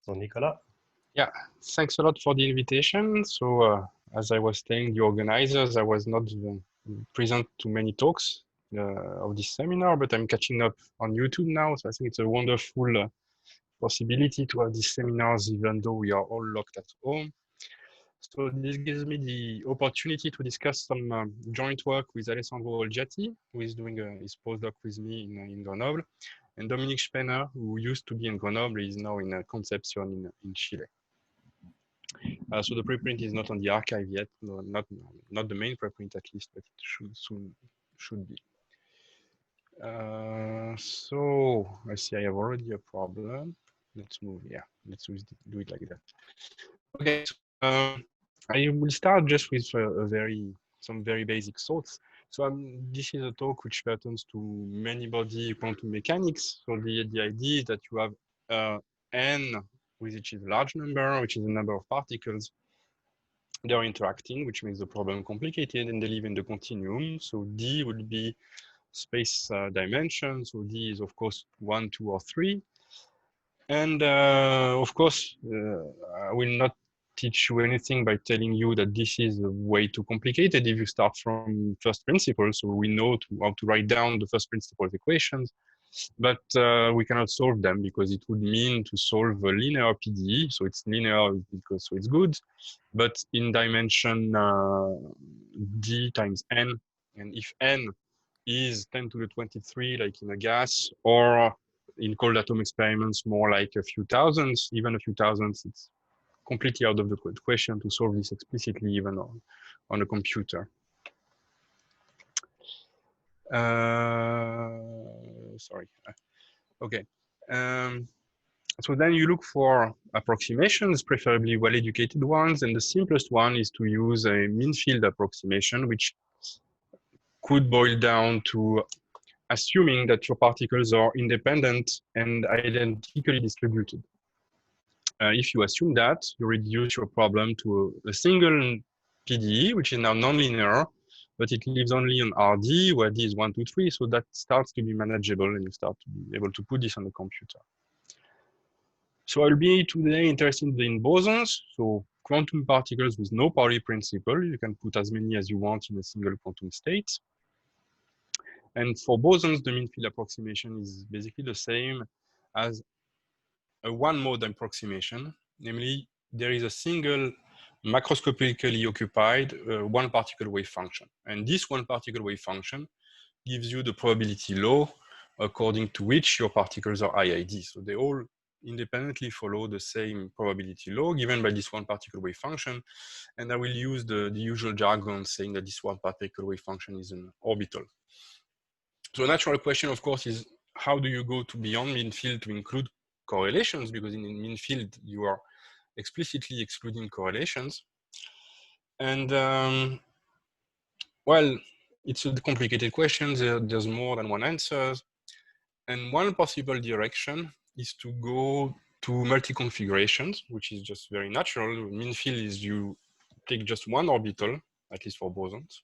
So Nicolas. Yeah, thanks a lot for the invitation. So as I was saying, the organizers, I was not present to many talks of this seminar, but I'm catching up on YouTube now. So I think it's a wonderful possibility to have these seminars, even though we are all locked at home. So this gives me the opportunity to discuss some joint work with Alessandro Olgiati, who is doing his postdoc with me in Grenoble, and Dominique Spener, who used to be in Grenoble, is now in Concepcion in Chile. So the preprint is not on the archive yet, no, not the main preprint at least, but it should be. So I see I have already a problem. Let's move. Yeah, let's do it like that. Okay, so, I will start just with some very basic thoughts. So this is a talk which pertains to many-body quantum mechanics. So the idea is that you have n, which is a large number, which is the number of particles. They are interacting, which makes the problem complicated, and they live in the continuum. So D would be space dimension. So D is, of course, 1, 2, or 3. And of course, I will not teach you anything by telling you that this is way too complicated if you start from first principles. So we know how to write down the first principle of equations, but we cannot solve them because it would mean to solve a linear PDE. So it's linear because so it's good, but in dimension d times n, and if n is 10 to the 23, like in a gas, or in cold atom experiments, more like a few thousands, even a few thousands, it's completely out of the question to solve this explicitly, even on a computer. Sorry. Okay. So then you look for approximations, preferably well-educated ones, and the simplest one is to use a mean field approximation, which could boil down to assuming that your particles are independent and identically distributed. If you assume that, you reduce your problem to a single PDE, which is now nonlinear, but it lives only on RD, where D is 1, 2, 3, so that starts to be manageable, and you start to be able to put this on the computer. So I'll be today interested in bosons, so quantum particles with no Pauli principle. You can put as many as you want in a single quantum state. And for bosons, the mean field approximation is basically the same as a one-mode approximation, namely there is a single macroscopically occupied one particle wave function. And this one particle wave function gives you the probability law according to which your particles are IID. So they all independently follow the same probability law given by this one particle wave function. And I will use the usual jargon saying that this one particle wave function is an orbital. So a natural question, of course, is how do you go to beyond mean field to include correlations? Because in mean field, you are explicitly excluding correlations. And well, it's a complicated question. There's more than one answer. And one possible direction is to go to multi-configurations, which is just very natural. Mean field is you take just one orbital, at least for bosons.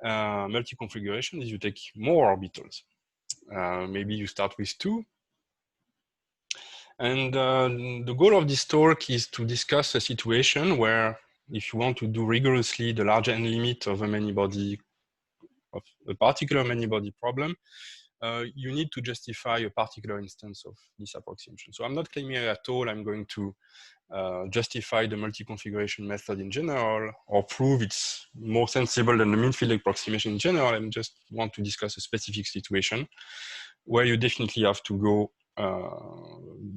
Multi-configuration is you take more orbitals. Maybe you start with 2. And the goal of this talk is to discuss a situation where if you want to do rigorously the large n limit of a many-body, of a particular many-body problem, you need to justify a particular instance of this approximation. So I'm not claiming at all I'm going to justify the multi-configuration method in general or prove it's more sensible than the mean field approximation in general. I just want to discuss a specific situation where you definitely have to go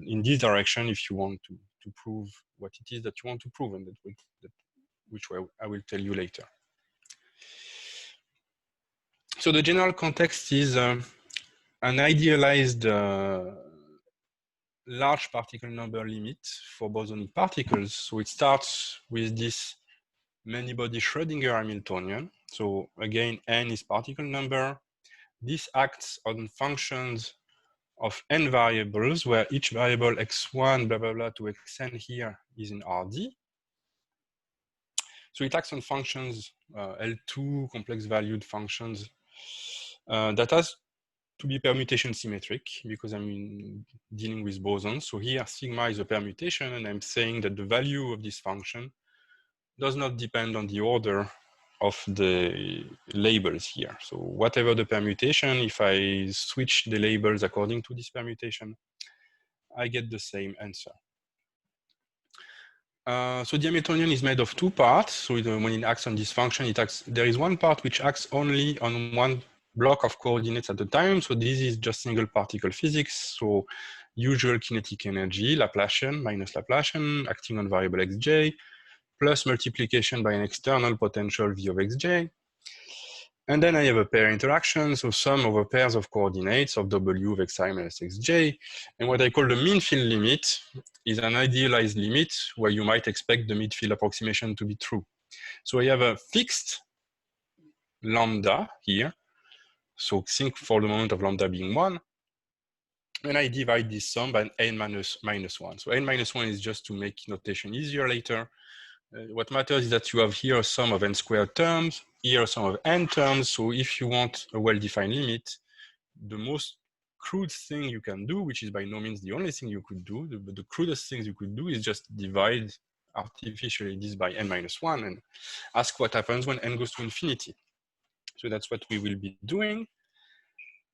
in this direction if you want to prove what it is that you want to prove, and which I will tell you later. So the general context is an idealized large particle number limit for bosonic particles. So it starts with this many-body Schrödinger Hamiltonian. So again, n is particle number. This acts on functions of n variables, where each variable x1, blah, blah, blah, to xn here is in RD. So it acts on functions, L2 complex valued functions that has to be permutation symmetric because I'm dealing with bosons. So here sigma is a permutation, and I'm saying that the value of this function does not depend on the order of the labels here. So whatever the permutation, if I switch the labels according to this permutation, I get the same answer. So the Hamiltonian is made of two parts. So when it acts on this function, there is one part which acts only on one block of coordinates at a time. So this is just single particle physics. So usual kinetic energy, Laplacian minus Laplacian, acting on variable xj, plus multiplication by an external potential v of xj. And then I have a pair interaction, so sum over pairs of coordinates of w of xi minus xj. And what I call the mean field limit is an idealized limit where you might expect the midfield approximation to be true. So I have a fixed lambda here. So think for the moment of lambda being 1. And I divide this sum by n minus 1. So n minus 1 is just to make notation easier later. What matters is that you have here a sum of n squared terms, here a sum of n terms. So if you want a well-defined limit, the most crude thing you can do, which is by no means the only thing you could do, but the crudest things you could do is just divide artificially this by n minus 1 and ask what happens when n goes to infinity. So that's what we will be doing.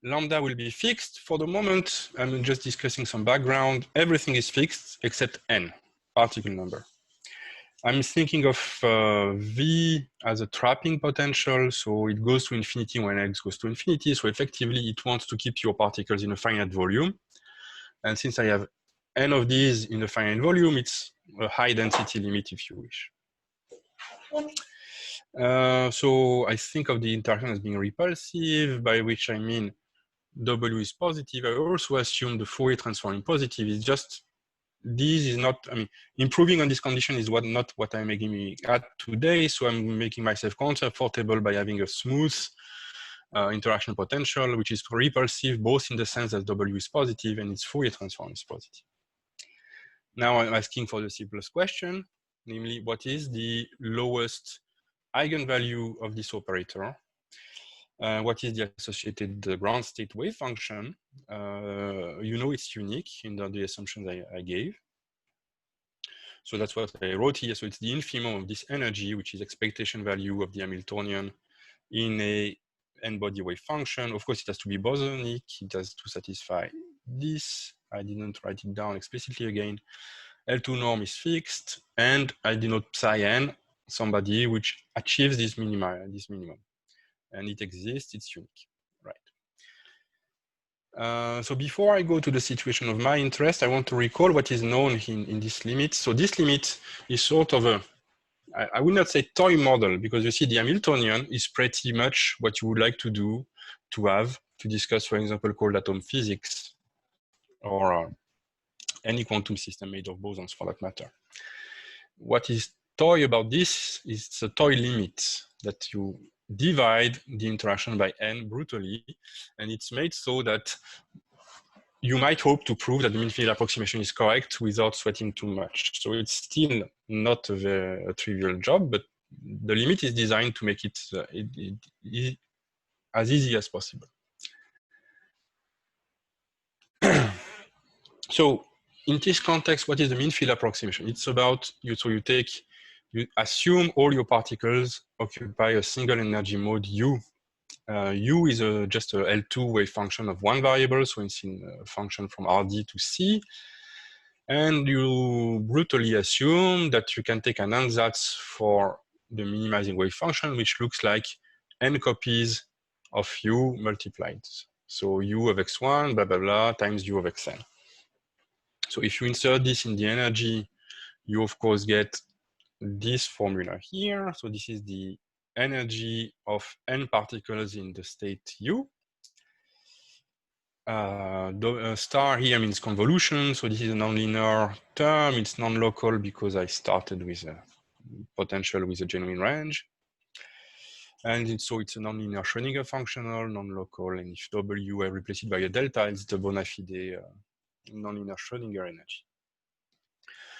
Lambda will be fixed. For the moment, I'm just discussing some background. Everything is fixed except n, particle number. I'm thinking of V as a trapping potential. So it goes to infinity when x goes to infinity. So effectively, it wants to keep your particles in a finite volume. And since I have n of these in a finite volume, it's a high density limit if you wish. So I think of the interaction as being repulsive, by which I mean W is positive. I also assume the Fourier transform in positive is just, this is not, I mean, improving on this condition is not what I'm making at today. So I'm making myself comfortable by having a smooth interaction potential, which is repulsive, both in the sense that W is positive and its Fourier transform is positive. Now I'm asking for the simplest question, namely, what is the lowest eigenvalue of this operator? What is the associated ground state wave function? You know it's unique in the assumptions I gave. So that's what I wrote here. So it's the infimum of this energy, which is expectation value of the Hamiltonian in a n-body wave function. Of course, it has to be bosonic. It has to satisfy this. I didn't write it down explicitly again. L2 norm is fixed, and I denote psi n, somebody which achieves this minimum. And it exists, it's unique, right? So before I go to the situation of my interest, I want to recall what is known in this limit. So this limit is sort of a, I would not say toy model, because you see the Hamiltonian is pretty much what you would like to do, to discuss, for example, cold atom physics, or any quantum system made of bosons for that matter. What is toy about this is it's a toy limit that you divide the interaction by n brutally, and it's made so that you might hope to prove that the mean field approximation is correct without sweating too much. So it's still not a trivial job, but the limit is designed to make it as easy as possible. So in this context, what is the mean field approximation? It's about you assume all your particles occupy a single energy mode U. U is just a L2 wave function of one variable, so it's in a function from RD to C. And you brutally assume that you can take an ansatz for the minimizing wave function, which looks like n copies of U multiplied. So U of x1, blah, blah, blah, times U of xn. So if you insert this in the energy, you of course get this formula here. So this is the energy of n particles in the state U. Star here means convolution. So this is a nonlinear term. It's non-local because I started with a potential with a genuine range. And so it's a nonlinear Schrödinger functional, non-local. And if W I replace it by a delta, it's the bona fide nonlinear Schrödinger energy.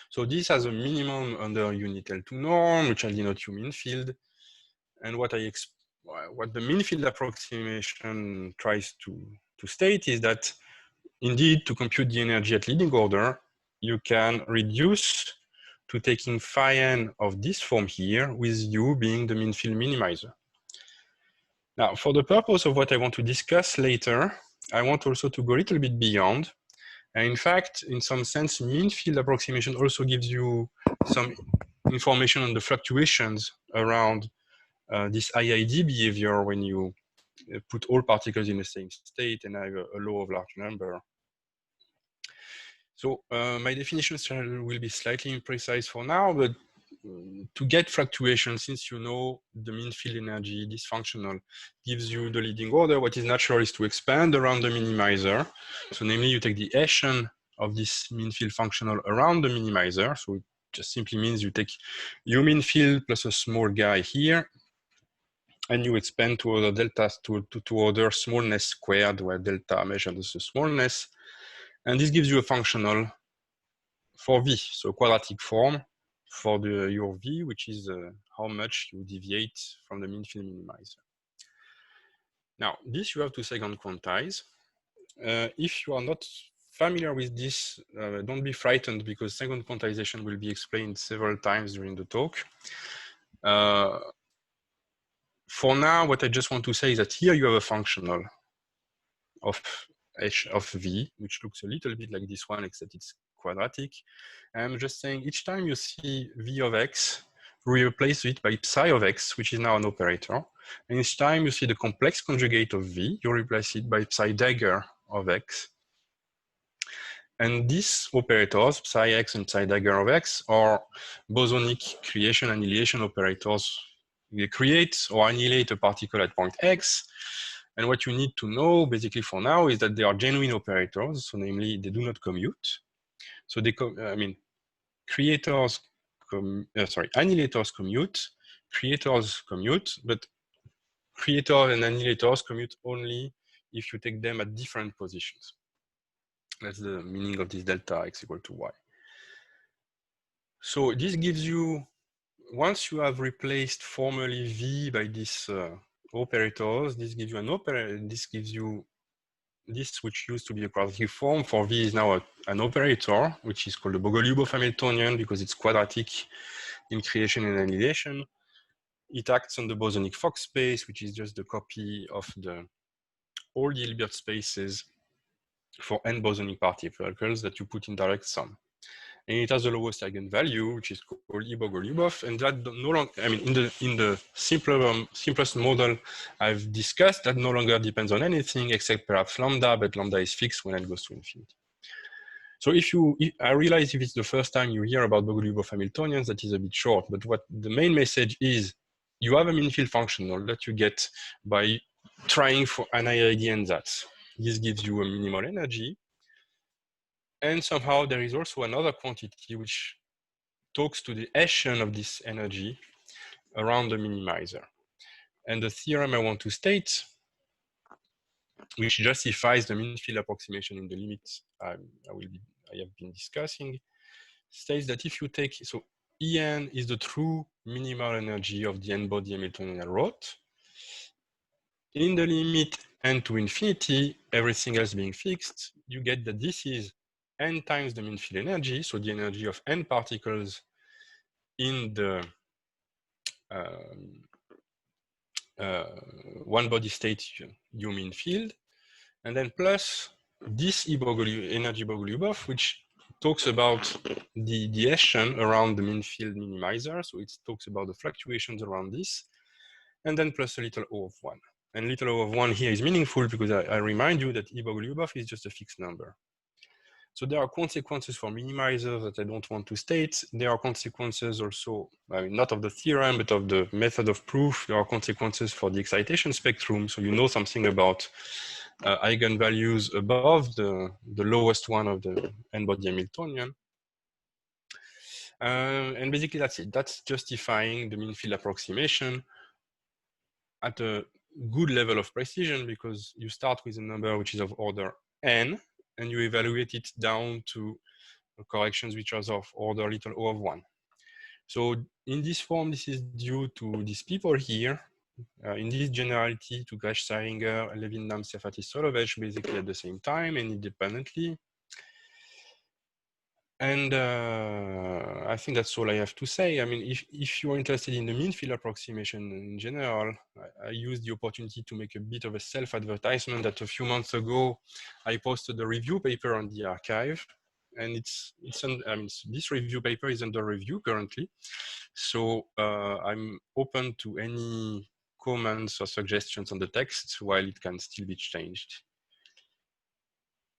So this has a minimum under unit L2 norm, which I denote U mean field. And what the mean field approximation tries to to state is that indeed, to compute the energy at leading order, you can reduce to taking phi n of this form here, with u being the mean field minimizer. Now, for the purpose of what I want to discuss later, I want also to go a little bit beyond. And in fact, in some sense, mean field approximation also gives you some information on the fluctuations around this IID behavior when you put all particles in the same state and have a law of large number. So my definitions will be slightly imprecise for now, but to get fluctuations, since you know the mean field energy, this functional gives you the leading order, what is natural is to expand around the minimizer. So namely, you take the Hessian of this mean field functional around the minimizer. So it just simply means you take your mean field plus a small guy here, and you expand to other deltas to other smallness squared, where delta measures the smallness. And this gives you a functional for V, so quadratic form for your V, which is how much you deviate from the mean field minimizer. Now, this you have to second quantize. If you are not familiar with this, don't be frightened, because second quantization will be explained several times during the talk. For now, what I just want to say is that here you have a functional of h of v, which looks a little bit like this one, except it's quadratic. I'm just saying each time you see v of x, we replace it by psi of x, which is now an operator. And each time you see the complex conjugate of v, you replace it by psi dagger of x. And these operators, psi x and psi dagger of x, are bosonic creation annihilation operators. They create or annihilate a particle at point x. And what you need to know, basically for now, is that they are genuine operators. So namely, they do not commute. So they, annihilators commute, creators commute, but creators and annihilators commute only if you take them at different positions. That's the meaning of this delta x equal to y. So this gives you, once you have replaced formally v by these operators, this gives you an operator. This gives you this, which used to be a quadratic form for v, is now an operator, which is called the Bogoliubov Hamiltonian because it's quadratic in creation and annihilation. It acts on the bosonic Fock space, which is just the copy of all the Hilbert spaces for n bosonic particles that you put in direct sum. And it has the lowest eigenvalue, which is called E Bogoliubov, and that no longer, I mean, in the simplest model I've discussed, that no longer depends on anything except perhaps lambda, but lambda is fixed when it goes to infinity. So I realize if it's the first time you hear about Bogoliubov Hamiltonians, that is a bit short, but what the main message is, you have a mean field functional that you get by trying for an IID ansatz. This gives you a minimal energy. And somehow there is also another quantity which talks to the Hessian of this energy around the minimizer. And the theorem I want to state, which justifies the mean field approximation in the limits I have been discussing, states that if you take, so En is the true minimal energy of the n-body Hamiltonian I wrote. In the limit n to infinity, everything else being fixed, you get that this is n times the mean field energy, so the energy of n particles in the one body state U mean field, and then plus this energy Bogoliubov, which talks about the Hessian around the mean field minimizer, so it talks about the fluctuations around this, and then plus a little O of 1. And little O of 1 here is meaningful because I remind you that E Bogoliubov is just a fixed number. So there are consequences for minimizers that I don't want to state. There are consequences also, I mean, not of the theorem, but of the method of proof. There are consequences for the excitation spectrum. So you know something about eigenvalues above the lowest one of the n-body Hamiltonian. And basically that's it. That's justifying the mean field approximation at a good level of precision, because you start with a number which is of order n, and you evaluate it down to corrections which are of order little o of 1. So in this form, this is due to these people here, in this generality to Grech-Seininger, Levin, Nam, Sefati, Solovech basically at the same time and independently. And I think that's all I have to say. I mean, if you're interested in the mean field approximation in general, I used the opportunity to make a bit of a self-advertisement that a few months ago, I posted a review paper on the archive. And this review paper is under review currently. So I'm open to any comments or suggestions on the text while it can still be changed.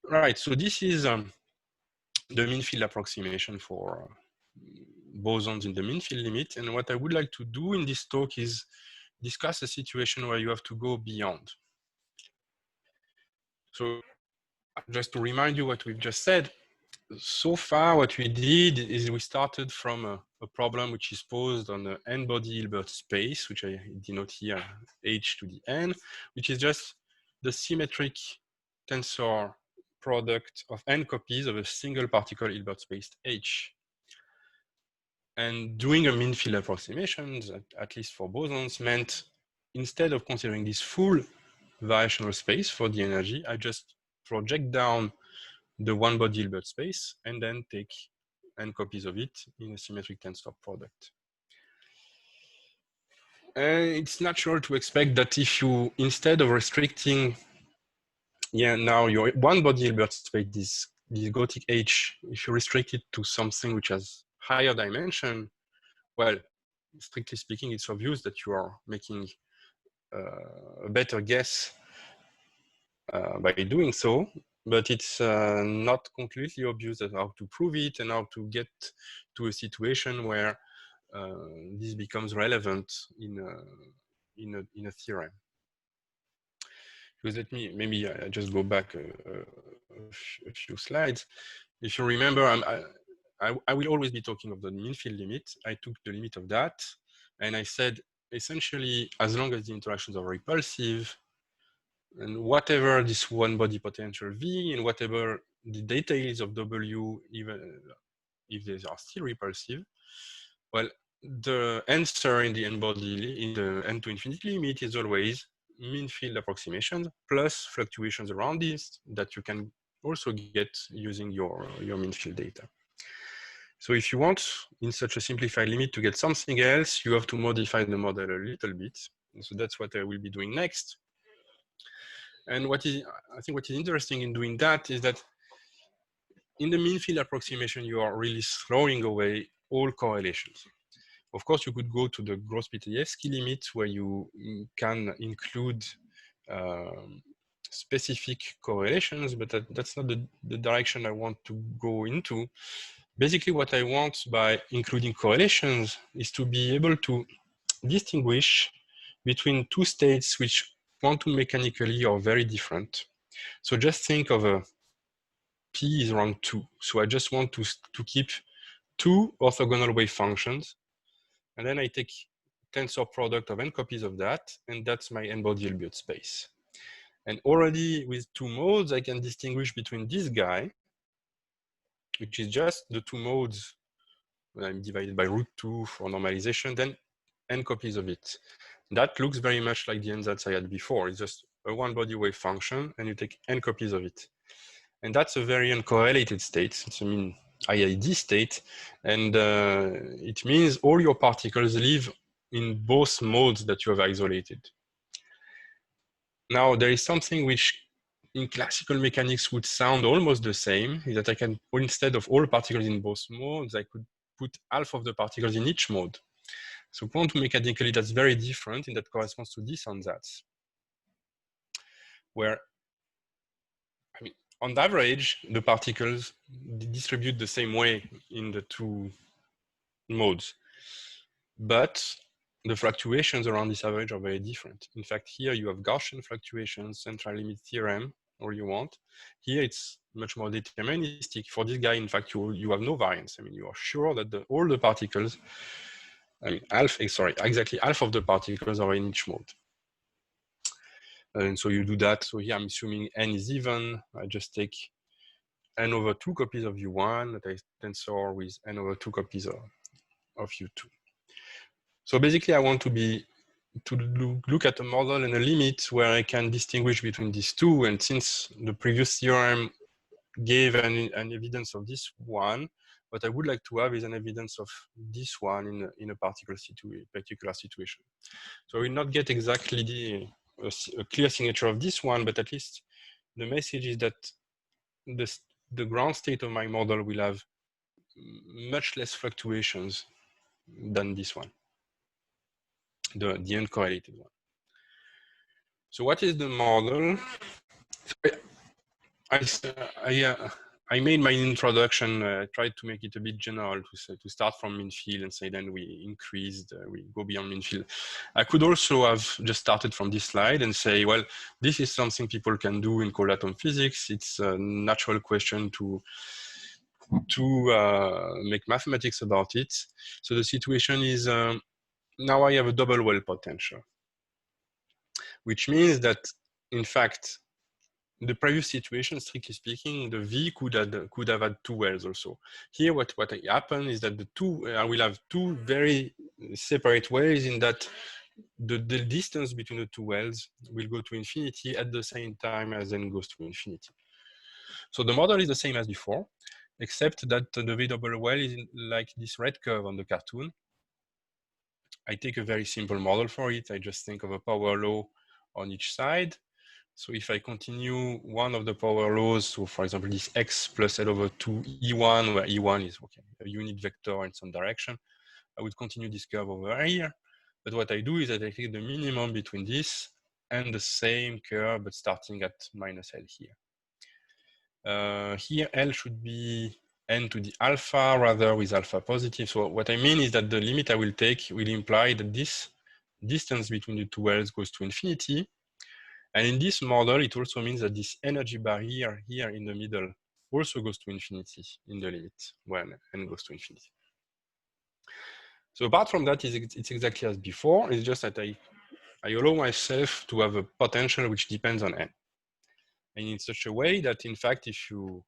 Right, so this is the mean field approximation for bosons in the mean field limit. And what I would like to do in this talk is discuss a situation where you have to go beyond. So just to remind you what we've just said, so far what we did is we started from a problem which is posed on an n-body Hilbert space, which I denote here h to the n, which is just the symmetric tensor product of n copies of a single particle Hilbert space h. And doing a mean field approximation, at least for bosons, meant instead of considering this full variational space for the energy, I just project down the one body Hilbert space and then take n copies of it in a symmetric tensor product. And it's natural to expect that if you, instead of restricting, now your one body Hilbert space, this Gothic H, if you restrict it to something which has higher dimension, well, strictly speaking, it's obvious that you are making a better guess by doing so, but it's not completely obvious how to prove it and how to get to a situation where this becomes relevant in a theorem. Because maybe I just go back a few slides. If you remember, I will always be talking of the mean field limit. I took the limit of that, and I said, essentially, as long as the interactions are repulsive, and whatever this one body potential V, and whatever the details of W, even if they are still repulsive, well, the answer in the n-body, in the n to infinity limit is always mean field approximation plus fluctuations around this that you can also get using your mean field data. So if you want, in such a simplified limit, to get something else, you have to modify the model a little bit. So that's what I will be doing next. And I think what is interesting in doing that is that in the mean field approximation, you are really throwing away all correlations. Of course, you could go to the Gross-Pitayevsky limit where you can include specific correlations, but that's not the direction I want to go into. Basically, what I want by including correlations is to be able to distinguish between two states which quantum mechanically are very different. So just think of a P is rank 2. So I just want to keep two orthogonal wave functions. And then I take tensor product of n copies of that, and that's my n-body Hilbert space. And already with two modes, I can distinguish between this guy, which is just the two modes when I'm divided by √2 for normalization, then n copies of it. That looks very much like the ansatz I had before. It's just a one body wave function, and you take n copies of it. And that's a very uncorrelated state. It's a mean IID state. And it means all your particles live in both modes that you have isolated. Now, there is something which in classical mechanics would sound almost the same, is that I can, instead of all particles in both modes, I could put half of the particles in each mode. So quantum mechanically, that's very different, and that corresponds to this ansatz, where, I mean, on average, the particles distribute the same way in the two modes, but the fluctuations around this average are very different. In fact, here you have Gaussian fluctuations, central limit theorem, all you want. Here it's much more deterministic. For this guy, in fact, you have no variance. I mean, you are sure that all the particles, exactly half of the particles are in each mode. And so you do that. So here I'm assuming n is even. I just take n over 2 copies of U1 that I tensor with n over 2 copies of U2. So basically, I want to be look at a model and a limit where I can distinguish between these two. And since the previous theorem gave an evidence of this one, what I would like to have is an evidence of this one in a particular situation. So I will not get exactly a clear signature of this one, but at least the message is that the ground state of my model will have much less fluctuations than this one, the uncorrelated one. So what is the model? I made my introduction, tried to make it a bit general to start from mean field and say then we increased, we go beyond mean field. I could also have just started from this slide and say, well, this is something people can do in cold atom physics. It's a natural question to make mathematics about it. So the situation is now I have a double well potential, which means that in fact, the previous situation, strictly speaking, the V could have had two wells also. Here, what happened is that I will have two very separate wells in that the distance between the two wells will go to infinity at the same time as n goes to infinity. So the model is the same as before, except that the V double well is like this red curve on the cartoon. I take a very simple model for it. I just think of a power law on each side. So if I continue one of the power laws, so for example, this x plus L over 2 E1, where E1 is a unit vector in some direction, I would continue this curve over here. But what I do is that I take the minimum between this and the same curve, but starting at minus L here. Here, L should be n to the alpha rather with alpha positive. So what I mean is that the limit I will take will imply that this distance between the two wells goes to infinity. And in this model, it also means that this energy barrier here in the middle also goes to infinity in the limit when n goes to infinity. So apart from that, it's exactly as before. It's just that I allow myself to have a potential which depends on n. And in such a way that, in fact, if you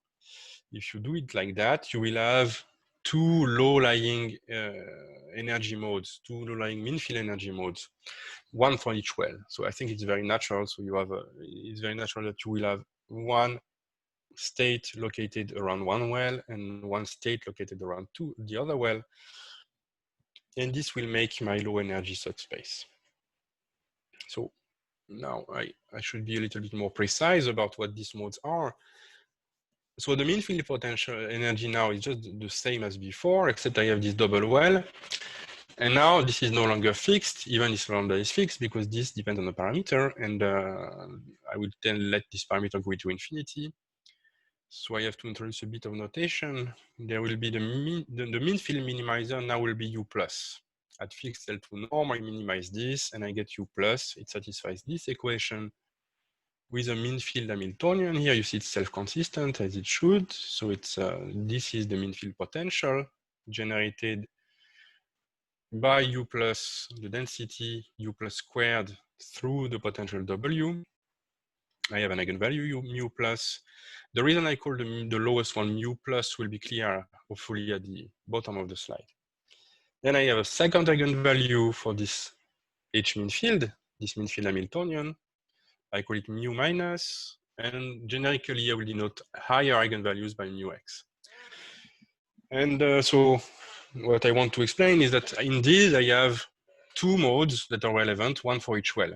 do it like that, you will have two low-lying energy modes, two low-lying mean field energy modes, one for each well. So I think it's very natural. So it's very natural that you will have one state located around one well and one state located around the other well. And this will make my low energy subspace. So now I should be a little bit more precise about what these modes are. So the mean field potential energy now is just the same as before, except I have this double well. And now this is no longer fixed, even if lambda is fixed, because this depends on the parameter. And I will then let this parameter go to infinity. So I have to introduce a bit of notation. There will be the mean field minimizer now will be U plus. At fixed L2 norm, I minimize this and I get U plus. It satisfies this equation with a mean field Hamiltonian. Here you see it's self-consistent as it should. So it's this is the mean field potential generated by U plus the density U plus squared through the potential W. I have an eigenvalue mu plus. The reason I call the lowest one mu plus will be clear, hopefully, at the bottom of the slide. Then I have a second eigenvalue for this H mean field, this mean field Hamiltonian. I call it mu minus, and generically I will denote higher eigenvalues by mu x. And so what I want to explain is that indeed I have two modes that are relevant, one for each well.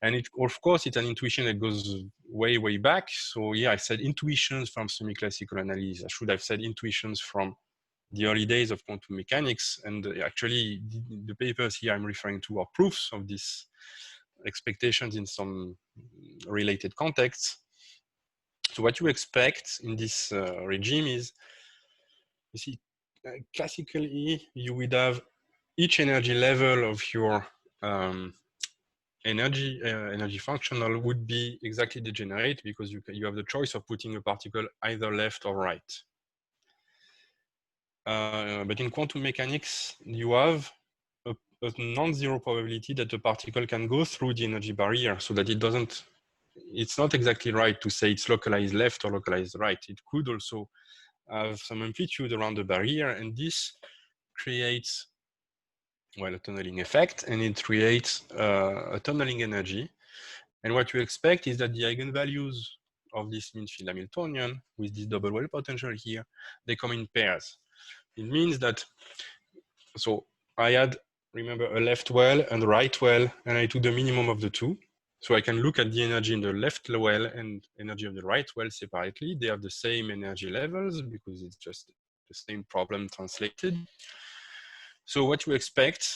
And of course, it's an intuition that goes way, way back. So yeah, I said intuitions from semi-classical analysis. I should have said intuitions from the early days of quantum mechanics. And actually, the papers here I'm referring to are proofs of these expectations in some related contexts. So what you expect in this regime is, you see, classically, you would have each energy level of your energy functional would be exactly degenerate because you have the choice of putting a particle either left or right. But in quantum mechanics, you have a non-zero probability that the particle can go through the energy barrier, so that it's not exactly right to say it's localized left or localized right. It could also have some amplitude around the barrier, and this creates well, a tunneling effect, and it creates a tunneling energy. And what you expect is that the eigenvalues of this mean field Hamiltonian with this double well potential here, they come in pairs. It means that, so I had, remember, a left well and a right well, and I took the minimum of the two. So I can look at the energy in the left well and energy of the right well separately. They have the same energy levels because it's just the same problem translated. So what you expect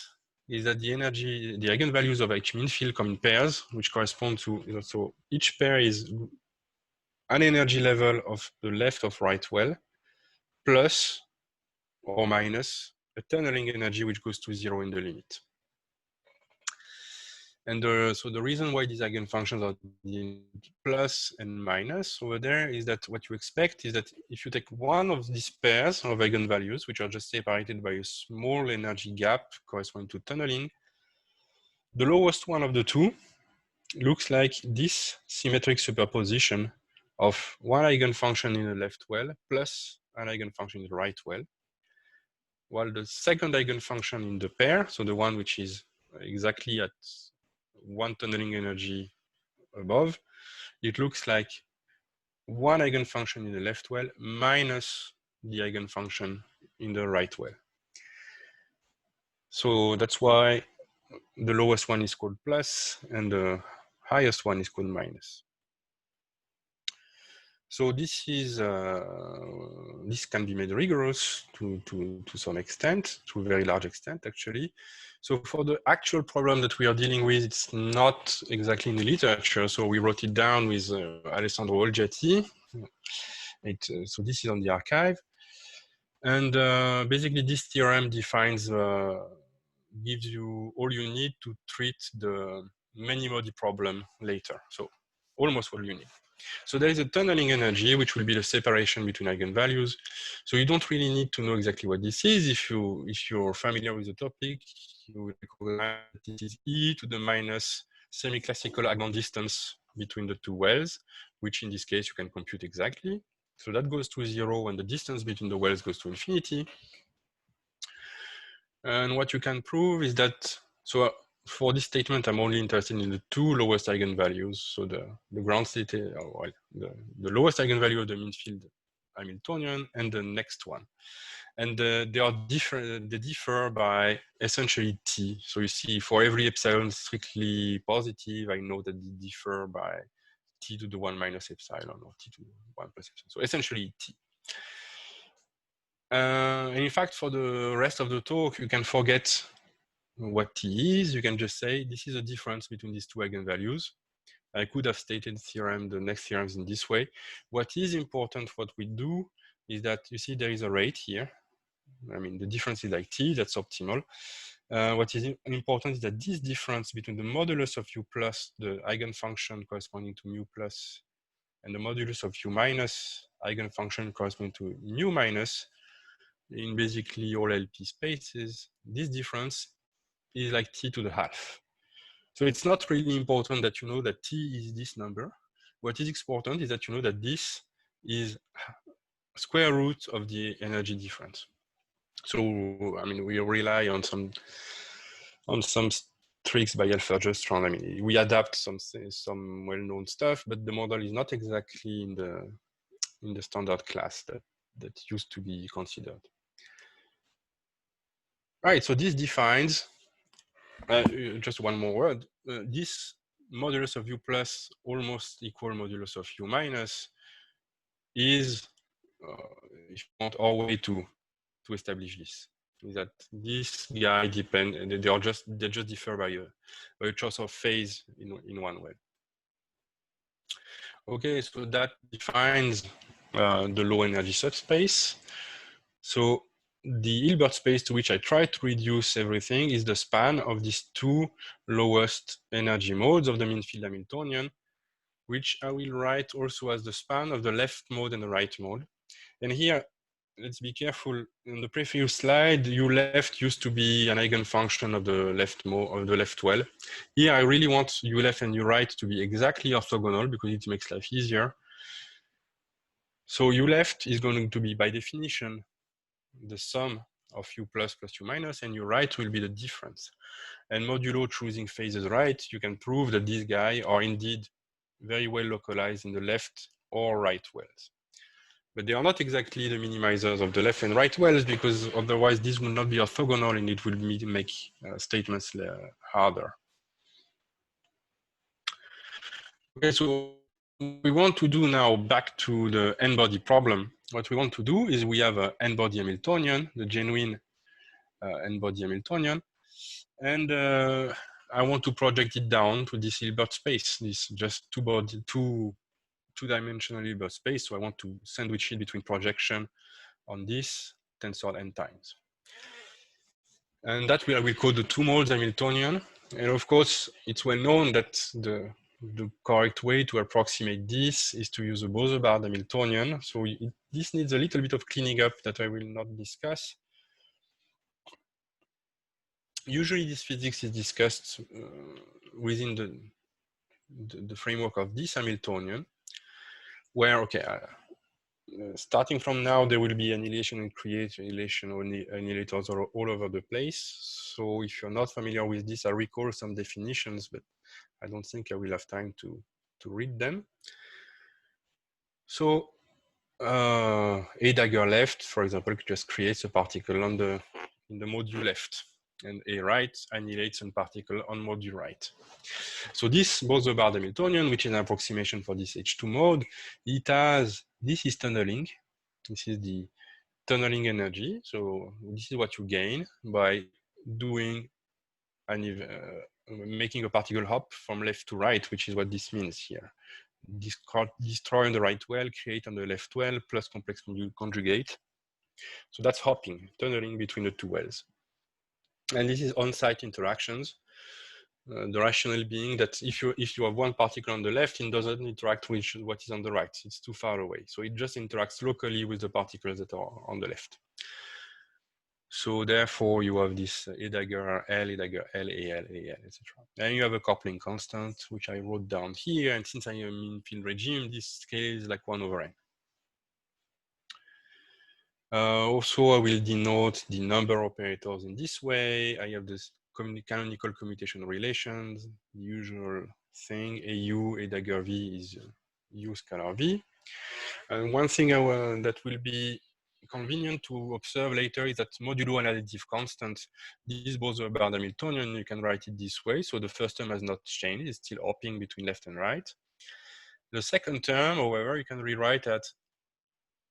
is that the energy, the eigenvalues of each mean field come in pairs, which correspond to, so each pair is an energy level of the left of right well, plus or minus a tunneling energy which goes to 0 in the limit. And so the reason why these eigenfunctions are the plus and minus over there is that what you expect is that if you take one of these pairs of eigenvalues, which are just separated by a small energy gap corresponding to tunneling, the lowest one of the two looks like this symmetric superposition of one eigenfunction in the left well plus an eigenfunction in the right well, while the second eigenfunction in the pair, so the one which is exactly at one tunneling energy above, it looks like one eigenfunction in the left well minus the eigenfunction in the right well. So that's why the lowest one is called plus and the highest one is called minus. So this is this can be made rigorous to some extent, to a very large extent actually. So for the actual problem that we are dealing with, it's not exactly in the literature. So we wrote it down with Alessandro Olgiati. So this is on the archive, and basically this theorem defines, gives you all you need to treat the many-body problem later. So almost all you need. So there is a tunneling energy, which will be the separation between eigenvalues. So you don't really need to know exactly what this is. If you're familiar with the topic, you will recognize that this is e to the minus semi-classical Hagman distance between the two wells, which in this case you can compute exactly. So that goes to 0 when the distance between the wells goes to infinity. And what you can prove is that, so for this statement, I'm only interested in the two lowest eigenvalues. So the ground state, well, the lowest eigenvalue of the mean field Hamiltonian and the next one. And they are different, they differ by essentially t. So you see for every epsilon strictly positive, I know that they differ by t to the 1 minus epsilon or t to the 1 plus epsilon. So essentially t. And in fact, for the rest of the talk, you can forget what t is. You can just say this is a difference between these two eigenvalues. I could have stated the next theorems in this way. What is important, what we do, is that you see there is a rate here. I mean, the difference is like t, that's optimal. What is important is that this difference between the modulus of u plus, the eigenfunction corresponding to mu plus, and the modulus of u minus, eigenfunction corresponding to mu minus, in basically all LP spaces, this difference is like t to the half. So it's not really important that you know that t is this number. What is important is that you know that this is square root of the energy difference. So, I mean, we rely on some tricks by Alpher-Justron. I mean, we adapt some well-known stuff, but the model is not exactly in the standard class that used to be considered. Right, so this defines, just one more word, this modulus of u plus almost equal modulus of u minus is, if you want, our way to establish this. Is that this guy they just differ by a choice of phase in one way. Okay, so that defines the low energy subspace. So the Hilbert space to which I try to reduce everything is the span of these two lowest energy modes of the mean field Hamiltonian, which I will write also as the span of the left mode and the right mode. And here, let's be careful. In the previous slide, u left used to be an eigenfunction of the left well. Here, I really want u left and u right to be exactly orthogonal because it makes life easier. So u left is going to be, by definition, the sum of u plus plus u minus, and your right will be the difference. And modulo choosing phases right, you can prove that these guys are indeed very well localized in the left or right wells. But they are not exactly the minimizers of the left and right wells, because otherwise this will not be orthogonal and it will make statements harder. Okay, so we want to do now, back to the n-body problem. What we want to do is we have an n-body Hamiltonian, the genuine n-body Hamiltonian, and I want to project it down to this Hilbert space, this just two-dimensional Hilbert space. So I want to sandwich it between projection on this tensor n times. And that I will call the two modes Hamiltonian. And of course, it's well known that the correct way to approximate this is to use a Bose-Hubbard Hamiltonian. So this needs a little bit of cleaning up that I will not discuss. Usually this physics is discussed within the framework of this Hamiltonian, where, okay, starting from now, there will be annihilation and create annihilation or annihilators all over the place. So if you're not familiar with this, I recall some definitions, but I don't think I will have time to read them. So a dagger left, for example, just creates a particle in the module left, and a right annihilates a particle on module right. So this Bose-Hubbard Hamiltonian, which is an approximation for this H2 mode, this is tunneling. This is the tunneling energy. So this is what you gain by doing making a particle hop from left to right, which is what this means here. Destroy on the right well, create on the left well, plus complex conjugate. So that's hopping, tunneling between the two wells. And this is on-site interactions. The rationale being that if you have one particle on the left, it doesn't interact with what is on the right. It's too far away. So it just interacts locally with the particles that are on the left. So therefore, you have this A dagger L, AL, etc. And you have a coupling constant, which I wrote down here. And since I am in field regime, this scale is like 1/n. Also, I will denote the number operators in this way. I have this canonical commutation relations, the usual thing. AU, A dagger V is U scalar V. And one thing that will be convenient to observe later is that modulo an additive constant. This Bose-Hubbard Hamiltonian, you can write it this way. So the first term has not changed, it's still hopping between left and right. The second term, however, you can rewrite that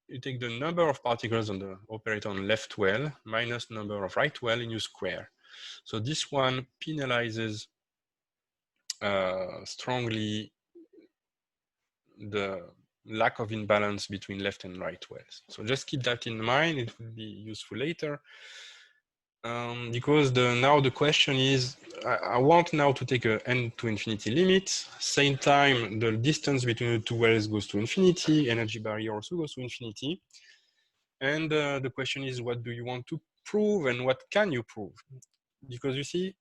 you take the number of particles on the operator on left well minus number of right well and you square. So this one penalizes strongly the lack of imbalance between left and right wells. So just keep that in mind. It will be useful later. Because now the question is, I want now to take an n to infinity limit. Same time, the distance between the two wells goes to infinity. Energy barrier also goes to infinity. And the question is, what do you want to prove and what can you prove? Because you see,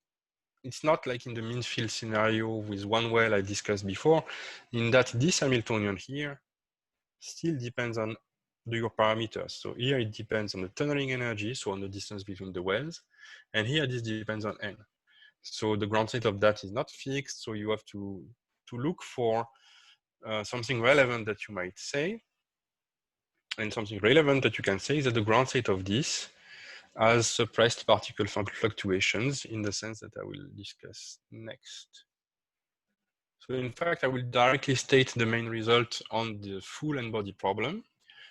it's not like in the mean field scenario with one well I discussed before, in that this Hamiltonian here still depends on your parameters. So here it depends on the tunneling energy, so on the distance between the wells. And here this depends on n. So the ground state of that is not fixed. So you have to look for something relevant that you might say. And something relevant that you can say is that the ground state of this has suppressed particle fluctuations in the sense that I will discuss next. So in fact, I will directly state the main result on the full n-body problem.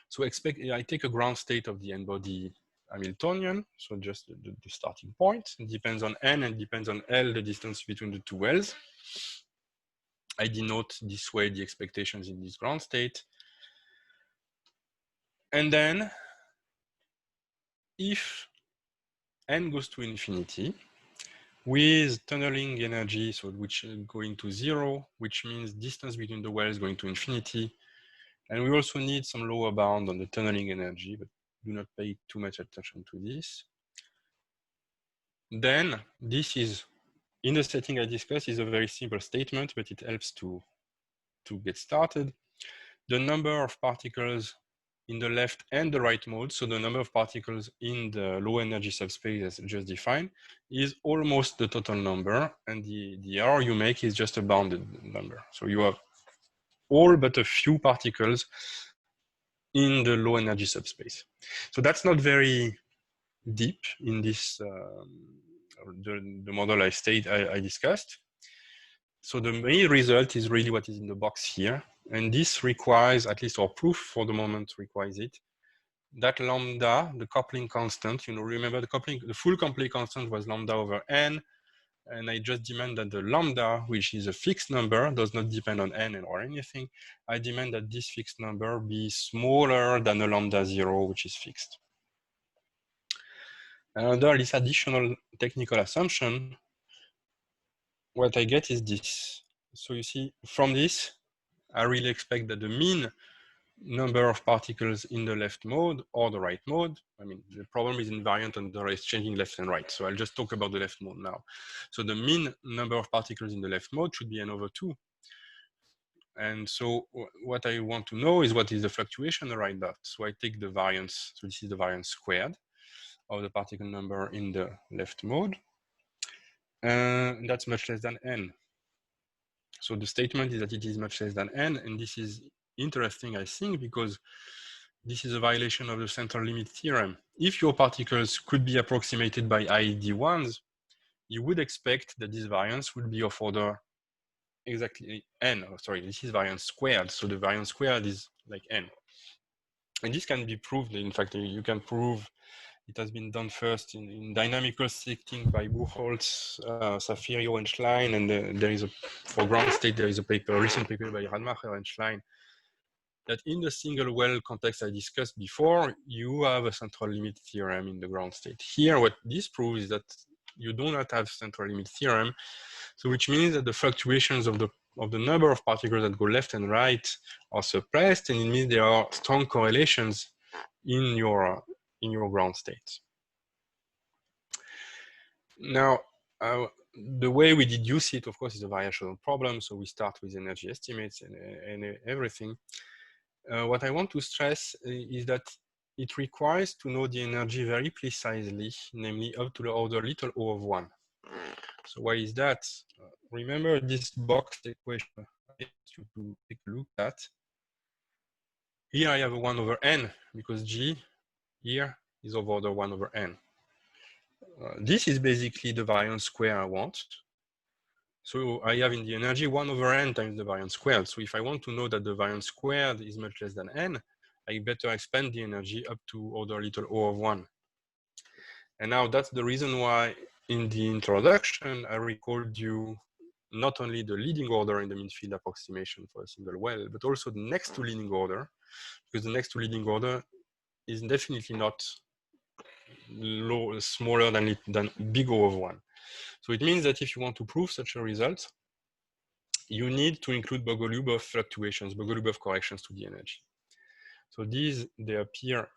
So I take a ground state of the n-body Hamiltonian, so just the starting point. It depends on n and depends on L, the distance between the two wells. I denote this way the expectations in this ground state. And then if n goes to infinity, with tunneling energy, so which is going to 0, which means distance between the wells going to infinity. And we also need some lower bound on the tunneling energy, but do not pay too much attention to this. Then this is, in the setting I discussed, is a very simple statement, but it helps to get started. The number of particles in the left and the right mode, so the number of particles in the low energy subspace as just defined, is almost the total number, and the error you make is just a bounded number. So you have all but a few particles in the low energy subspace. So that's not very deep in this, the model I discussed. So the main result is really what is in the box here. And this requires, at least our proof for the moment requires it, that lambda, the coupling constant, remember the full coupling constant was lambda over n. And I just demand that the lambda, which is a fixed number, does not depend on n or anything. I demand that this fixed number be smaller than a lambda 0, which is fixed. And under this additional technical assumption, what I get is this. So you see, from this, I really expect that the mean number of particles in the left mode or the right mode. I mean, the problem is invariant and there is changing left and right. So I'll just talk about the left mode now. So the mean number of particles in the left mode should be n over 2. And so what I want to know is what is the fluctuation around that. So I take the variance. So this is the variance squared of the particle number in the left mode. That's much less than n. So the statement is that it is much less than n. And this is interesting, I think, because this is a violation of the central limit theorem. If your particles could be approximated by ID1s, you would expect that this variance would be of order exactly n. Oh, sorry, this is variance squared. So the variance squared is like n. And this can be proved. In fact, you can prove it has been done first in dynamical shifting by Buchholz, Safirio, and Schlein. And there is for ground state, there is a recent paper by Radmacher and Schlein, that in the single well context I discussed before, you have a central limit theorem in the ground state. Here, what this proves is that you do not have central limit theorem, so which means that the fluctuations of the number of particles that go left and right are suppressed, and it means there are strong correlations in your ground state. Now, the way we deduce it, of course, is a variational problem. So we start with energy estimates and everything. What I want to stress is that it requires to know the energy very precisely, namely up to the order little o of 1. So why is that? Remember this box equation I asked you to take a look at. Here I have a 1 over n, because g here is of order 1 over n. This is basically the variance square I want. So I have in the energy 1 over n times the variance squared. So if I want to know that the variance squared is much less than n, I better expand the energy up to order little o of 1. And now that's the reason why in the introduction, I recalled you not only the leading order in the mean field approximation for a single well, but also the next to leading order, because the next to leading order is definitely not smaller than big O of 1. So it means that if you want to prove such a result, you need to include Bogoliubov fluctuations, Bogoliubov corrections to the energy. So these, they appear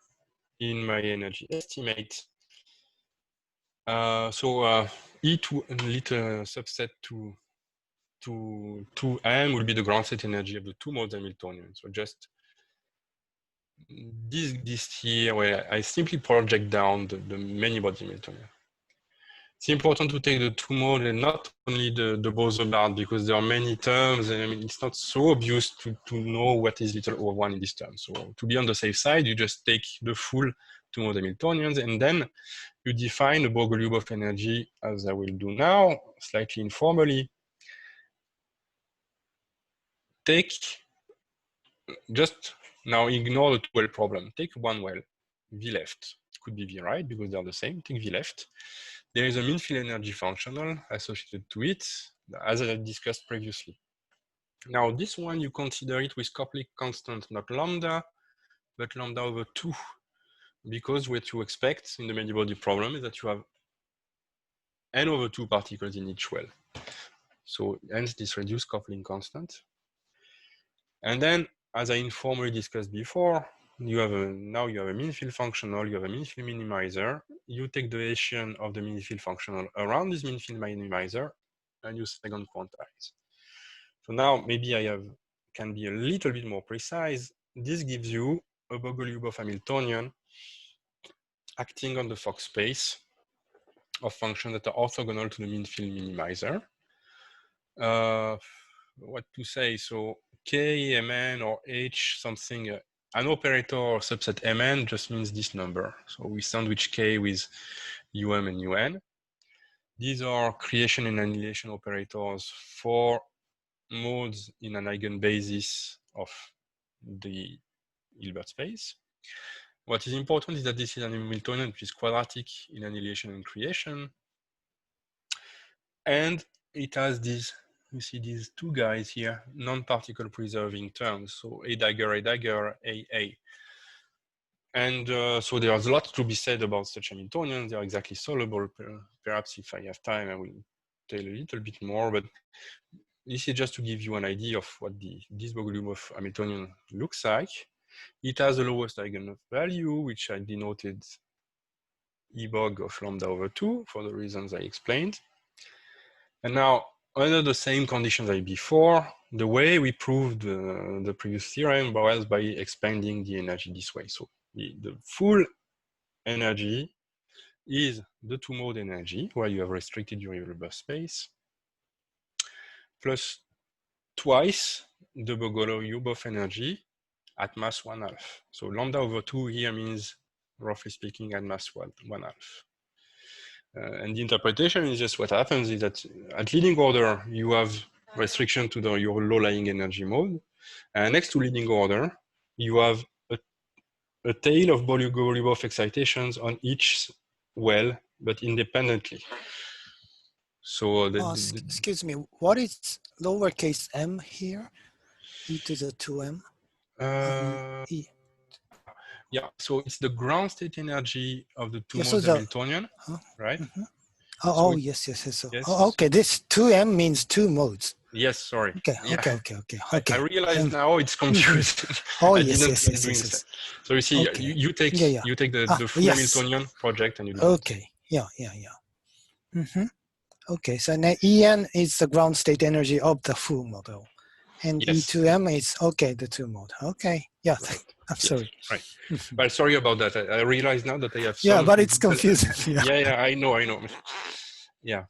in my energy estimate. E2 little subset to 2m will be the ground state energy of the two modes Hamiltonian. So just this here, where I simply project down the many body Hamiltonian. It's important to take the two mode and not only the Bose-Hubbard, because there are many terms, and I mean, it's not so obvious to know what is little o of 1 in this term. So to be on the safe side, you just take the full two mode Hamiltonians, and then you define the Bogoliubov energy, as I will do now, slightly informally. Take, just now ignore the two well problem. Take one well, V left. It could be V right, because they're the same. Take V left. There is a mean field energy functional associated to it, as I discussed previously. Now, this one, you consider it with coupling constant, not lambda, but lambda over 2, because what you expect in the many body problem is that you have n over 2 particles in each well. So hence this reduced coupling constant. And then, as I informally discussed before, you have now you have a mean field functional, you have a mean field minimizer. You take the Hessian of the mean field functional around this mean field minimizer, and you second quantize. So now maybe I can be a little bit more precise. This gives you a Bogoliubov Hamiltonian acting on the Fock space of functions that are orthogonal to the mean field minimizer. What to say? So K, Mn, or H something, an operator or subset Mn just means this number. So we sandwich K with UM and UN. These are creation and annihilation operators for modes in an eigenbasis of the Hilbert space. What is important is that this is an Hamiltonian which is quadratic in annihilation and creation. And it has these, you see these two guys here, non-particle preserving terms. So A dagger, A. And so there's a lot to be said about such Hamiltonians. They are exactly solvable. Perhaps if I have time, I will tell a little bit more, but this is just to give you an idea of what this Bogoliubov Hamiltonian looks like. It has the lowest eigenvalue, which I denoted E-bog of lambda over 2 for the reasons I explained. And now, under the same conditions as before, the way we proved the previous theorem was by expanding the energy this way. So the full energy is the two-mode energy, where you have restricted your Hilbert space, plus twice the Bogoliubov energy at mass 1/2. So lambda over 2 here means, roughly speaking, at mass 1/2. And the interpretation is just what happens is that at leading order, you have restriction to your low-lying energy mode. And next to leading order, you have a tail of Bogoliubov excitations on each well, but independently. So excuse me, what is lowercase m here? E to the 2m? E. Yeah, so it's the ground state energy of the two-mode Hamiltonian, right? Oh, yes. So, yes. Oh, okay, this 2m means two modes. Yes, sorry. Okay. I realize now it's confused. Oh, yes. So you see, you take the full Hamiltonian project and you do Okay, yeah. Okay, so now En is the ground state energy of the full model. And E2m is, the two mode. Okay, yeah, right. I'm sorry. Right. Well, sorry about that. I realize now that I have some... Yeah, but it's confusing. Yeah, I know. Yeah,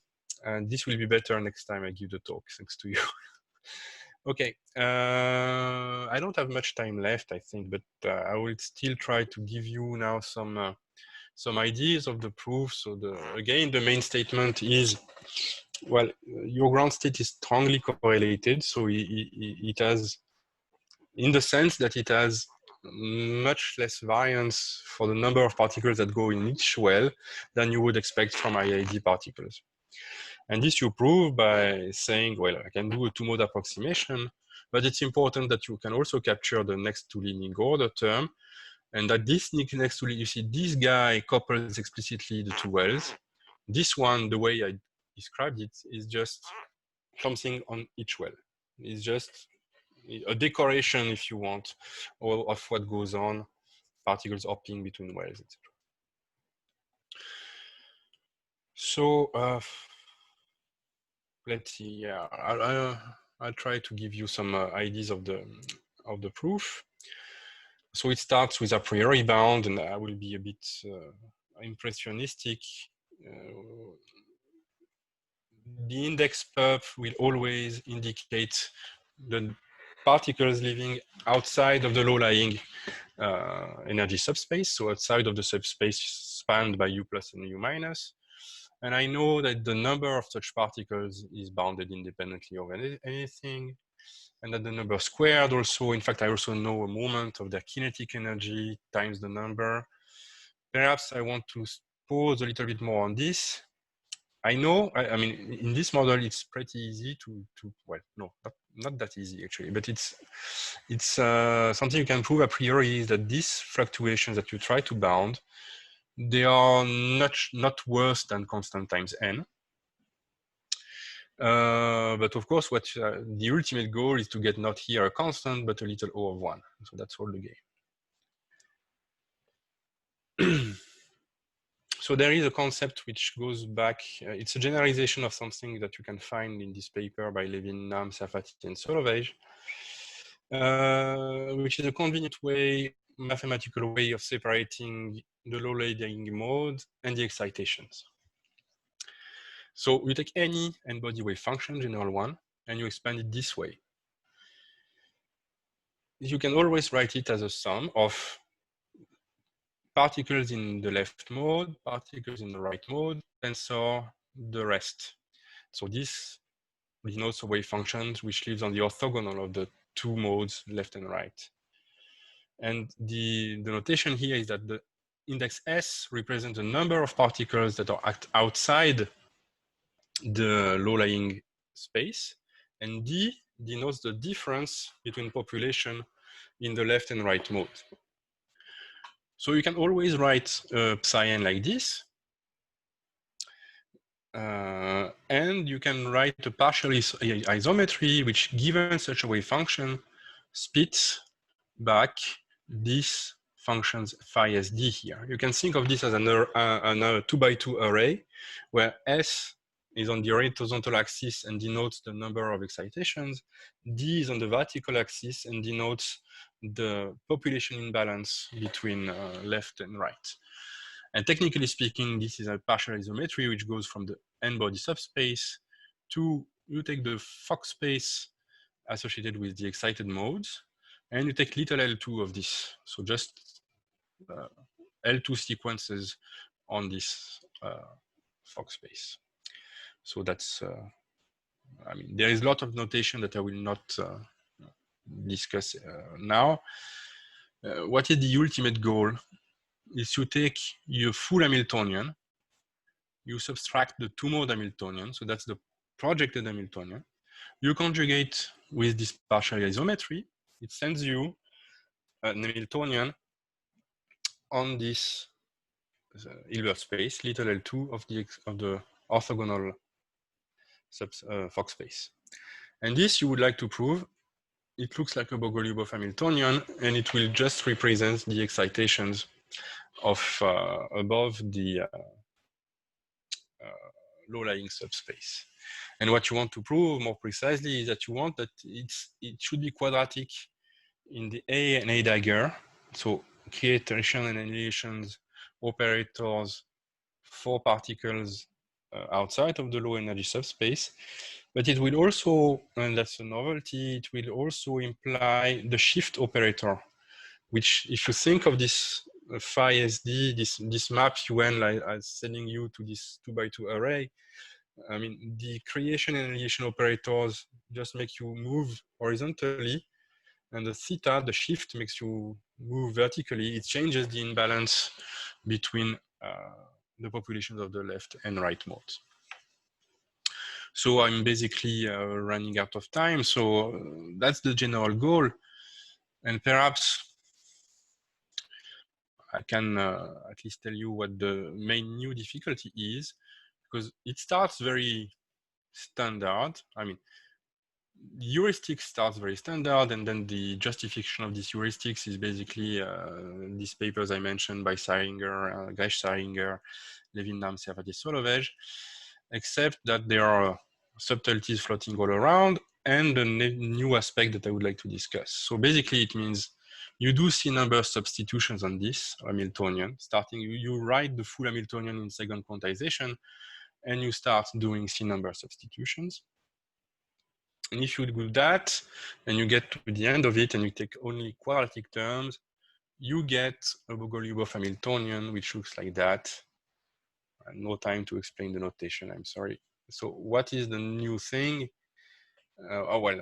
and this will be better next time I give the talk, thanks to you. Okay, I don't have much time left, I think, but I will still try to give you now some ideas of the proof. So again, the main statement is, well, your ground state is strongly correlated. So it has, in the sense that it has much less variance for the number of particles that go in each well than you would expect from IID particles. And this you prove by saying, well, I can do a two-mode approximation, but it's important that you can also capture the next to leading order term, and that this next to, you see, this guy couples explicitly the two wells. This one, the way I described it, is just something on each well. It's just a decoration, if you want, of what goes on, particles hopping between wells, etc. So let's see. Yeah, I'll try to give you some ideas of the proof. So it starts with a priori bound, and I will be a bit impressionistic. The index perf will always indicate the particles living outside of the low-lying energy subspace, so outside of the subspace spanned by U plus and U minus. And I know that the number of such particles is bounded independently of anything, and that the number squared also, in fact, I also know a moment of their kinetic energy times the number. Perhaps I want to pause a little bit more on this. I know, I mean, in this model, it's pretty easy to well, no, not that easy actually, but it's something you can prove a priori is that these fluctuations that you try to bound, they are not worse than constant times n. But of course, what the ultimate goal is to get not here a constant, but a little O of 1. So that's all the game. So there is a concept which goes back. It's a generalization of something that you can find in this paper by Levin, Nam, Sarfati, and Solovej, which is a convenient way mathematical way of separating the low-lying mode and the excitations. So you take any n-body wave function, general one, and you expand it this way. You can always write it as a sum of particles in the left mode, particles in the right mode, tensor the rest. So this denotes a wave function which lives on the orthogonal of the two modes, left and right. And the notation here is that the index S represents the number of particles that are outside the low-lying space, and D denotes the difference between population in the left and right mode. So you can always write psi n like this, and you can write a partial isometry which, given such a wave function, splits back this function's phi sd here. You can think of this as a 2x2 array where S is on the horizontal axis and denotes the number of excitations. D is on the vertical axis and denotes the population imbalance between left and right. And technically speaking, this is a partial isometry which goes from the n-body subspace to, you take the Fock space associated with the excited modes, and you take little L2 of this. So just L2 sequences on this Fock space. So that's, I mean, there is a lot of notation that I will not discuss now. What is the ultimate goal? Is to take your full Hamiltonian, you subtract the two-mode Hamiltonian, so that's the projected Hamiltonian. You conjugate with this partial isometry, it sends you an Hamiltonian on this Hilbert space, little L2 of the orthogonal Fock space. And this you would like to prove. It looks like a Bogoliubov Hamiltonian, and it will just represent the excitations of above the low-lying subspace. And what you want to prove more precisely is that you want that it should be quadratic in the A and A dagger. So creation and annihilations operators for particles outside of the low energy subspace. But it will also, and that's a novelty, it will also imply the shift operator, which if you think of this phi SD, this map UN like, as sending you to this 2x2 array, I mean, the creation and annihilation operators just make you move horizontally, and the theta, the shift, makes you move vertically. It changes the imbalance between the populations of the left and right modes. So I'm basically running out of time. So that's the general goal. And perhaps I can at least tell you what the main new difficulty is, because it starts very standard. I mean, heuristic starts very standard, and then the justification of these heuristics is basically these papers I mentioned by Saringer, Gresh-Saringer, Levin, Namsev, Solovej, except that there are subtleties floating all around and a new aspect that I would like to discuss. So basically it means you do see number substitutions on this Hamiltonian, starting, you write the full Hamiltonian in second quantization, and you start doing C number substitutions. And if you do that, and you get to the end of it, and you take only quadratic terms, you get a Bogoliubov Hamiltonian, which looks like that. No time to explain the notation, I'm sorry. So what is the new thing? Oh, well,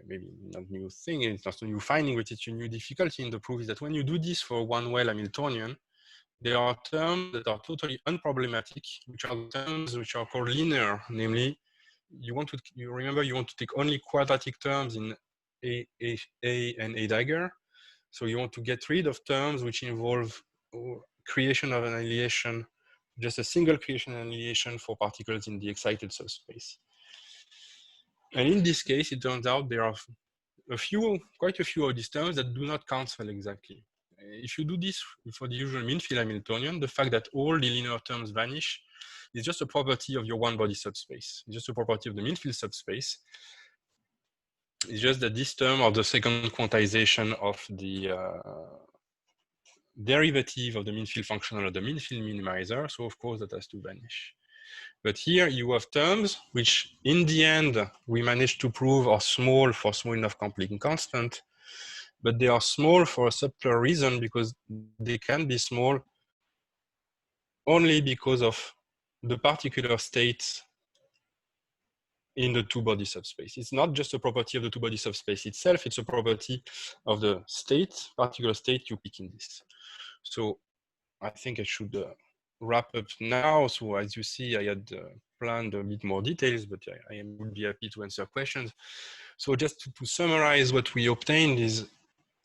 maybe not new thing, it's not a new finding, but it's a new difficulty in the proof is that when you do this for one well Hamiltonian, there are terms that are totally unproblematic, which are terms which are called linear, namely, you want to take only quadratic terms in A and A dagger. So you want to get rid of terms which involve creation of annihilation, just a single creation and annihilation for particles in the excited subspace. And in this case, it turns out there are quite a few of these terms that do not cancel exactly. If you do this for the usual mean field Hamiltonian, the fact that all the linear terms vanish is just a property of your one-body subspace. It's just a property of the mean field subspace. It's just that this term of the second quantization of the derivative of the mean field functional or the mean field minimizer. So of course that has to vanish. But here you have terms which in the end we managed to prove are small for small enough complete constant, but they are small for a subtle reason, because they can be small only because of the particular states in the two-body subspace. It's not just a property of the two-body subspace itself, it's a property of the state, particular state you pick in this. So I think I should wrap up now. So as you see, I had planned a bit more details, but I would be happy to answer questions. So just to summarize, what we obtained is,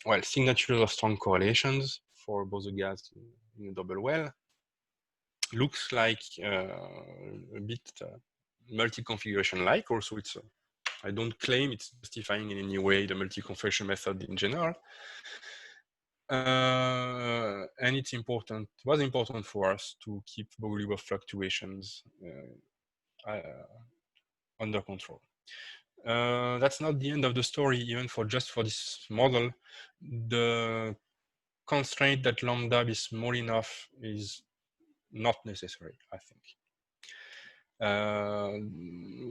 well, signatures of strong correlations for both the gas in a double well. Looks like a bit multi-configuration like. Also, it's I don't claim it's justifying in any way the multi-configuration method in general. And it's important, it was important for us to keep Bogoliubov fluctuations under control. That's not the end of the story, even for just for this model. The constraint that lambda be small enough is not necessary, I think.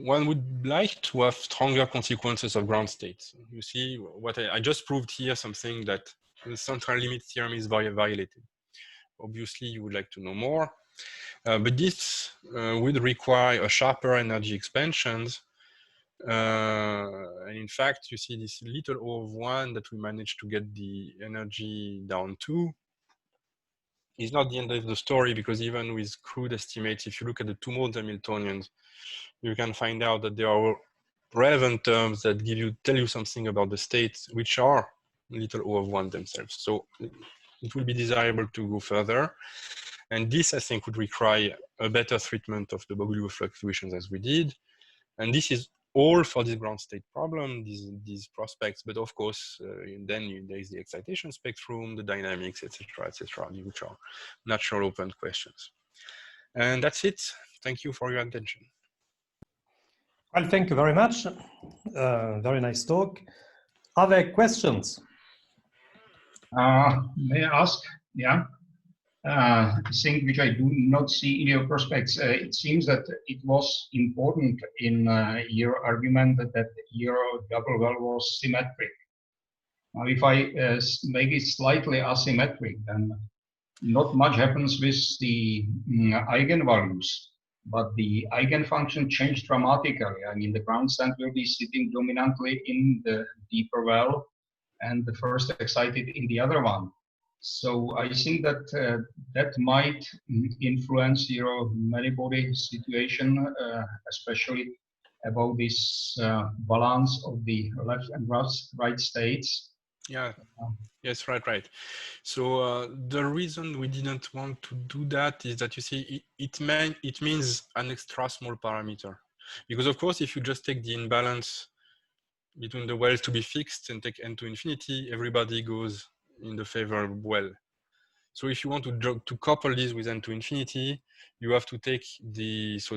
One would like to have stronger consequences of ground states. You see, what I just proved here, something that the central limit theorem is violated. Obviously, you would like to know more, but this would require a sharper energy expansions. And in fact, you see this little O of 1 that we managed to get the energy down to is not the end of the story, because even with crude estimates, if you look at the two-mode Hamiltonians, you can find out that there are relevant terms that tell you something about the states, which are little O of 1 themselves. So it will be desirable to go further. And this, I think, would require a better treatment of the Bogoliubov fluctuations as we did. And this is all for this ground state problem, these prospects. But of course, then there is the excitation spectrum, the dynamics, etc., which are natural open questions. And that's it. Thank you for your attention. Well, thank you very much. Very nice talk. Are there questions? May I ask? Yeah. Thing which I do not see in your prospects. It seems that it was important in your argument that your double well was symmetric. Now, if I make it slightly asymmetric, then not much happens with the eigenvalues, but the eigenfunction changed dramatically. I mean, the ground state will be sitting dominantly in the deeper well, and the first excited in the other one. So I think that that might influence your many-body situation, especially about this balance of the left and right states. Yeah. Yes, right. So the reason we didn't want to do that is that, you see, it means an extra small parameter. Because of course, if you just take the imbalance between the wells to be fixed and take n to infinity, everybody goes in the favor of well. So if you want to couple this with n to infinity, you have to take this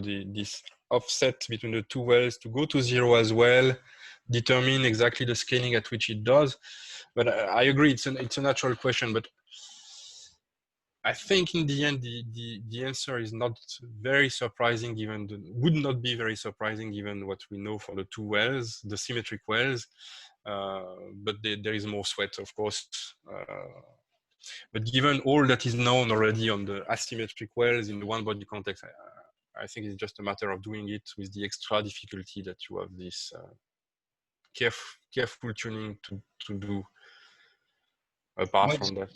offset between the two wells to go to 0 as well, determine exactly the scaling at which it does. But I agree, it's a natural question, but I think in the end, the answer is not very surprising, would not be very surprising given what we know for the two wells, the symmetric wells, but there is more sweat, of course. But given all that is known already on the asymmetric wells in the one-body context, I think it's just a matter of doing it with the extra difficulty that you have this careful tuning to do apart from that.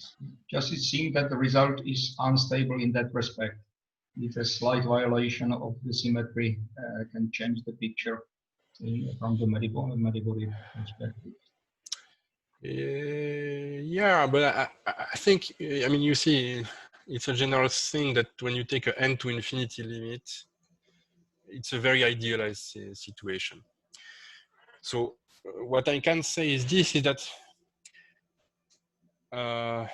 Just it seems that the result is unstable in that respect. If a slight violation of the symmetry can change the picture from the many-body perspective. Yeah, but I think, I mean, you see, it's a general thing that when you take an n to infinity limit, it's a very idealized situation. So what I can say is this, is that well,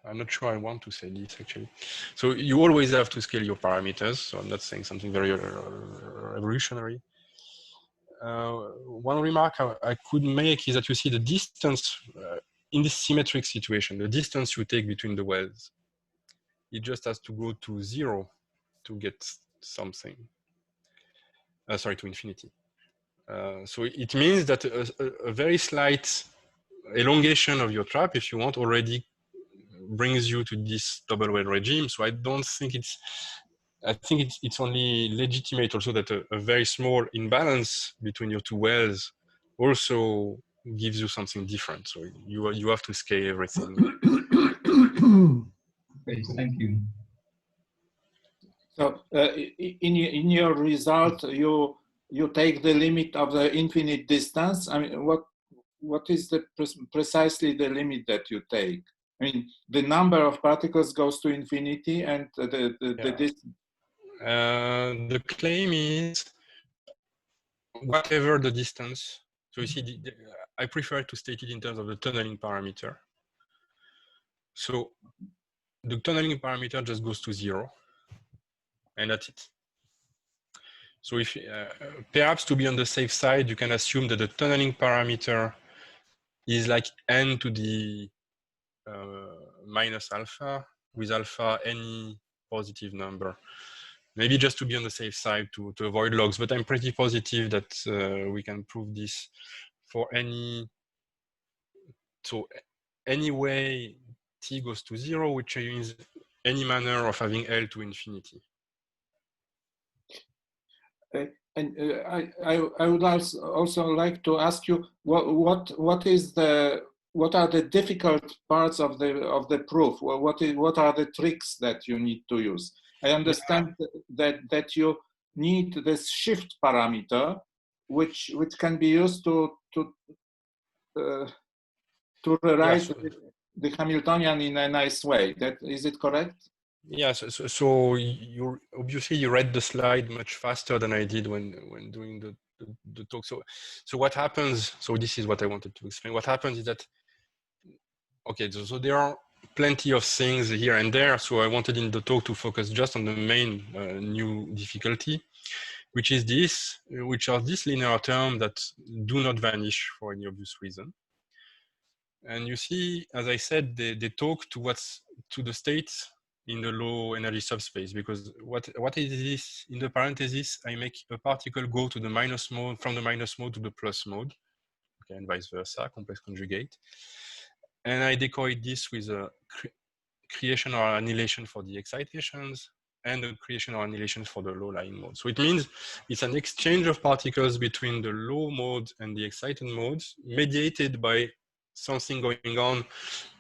I'm not sure I want to say this actually. So you always have to scale your parameters. So I'm not saying something very revolutionary. One remark I could make is that you see the distance in this symmetric situation, the distance you take between the wells, it just has to go to 0 to get something. Sorry, to infinity. So it means that a very slight elongation of your trap, if you want, already brings you to this double well regime. So I don't think it's, I think it's only legitimate also that a very small imbalance between your two wells also gives you something different. So you have to scale everything. Okay, thank you. So in your result, you take the limit of the infinite distance. I mean, what is the precisely the limit that you take? I mean, the number of particles goes to infinity, and the distance. The claim is whatever the distance. So you see, I prefer to state it in terms of the tunneling parameter. So the tunneling parameter just goes to 0, and that's it. So if perhaps to be on the safe side, you can assume that the tunneling parameter is like n to the minus alpha, with alpha any positive number. Maybe just to be on the safe side to avoid logs, but I'm pretty positive that we can prove this for any. So anyway, t goes to 0, which means any manner of having L to infinity. And I would also like to ask you what are the difficult parts of the proof? What are the tricks that you need to use? I understand that you need this shift parameter, which can be used to rewrite the Hamiltonian in a nice way. Is it correct? Yes. So you obviously you read the slide much faster than I did when doing the talk. So what happens? So this is what I wanted to explain. What happens is that so there are plenty of things here and there. So I wanted in the talk to focus just on the main new difficulty, which are these linear terms that do not vanish for any obvious reason. And you see, as I said, they talk to the states in the low energy subspace, because what is this? In the parenthesis, I make a particle go to the minus mode, from the minus mode to the plus mode, okay, and vice versa, complex conjugate. And I decoy this with a creation or annihilation for the excitations and the creation or annihilation for the low-lying mode. So it means it's an exchange of particles between the low mode and the excited modes, mediated by something going on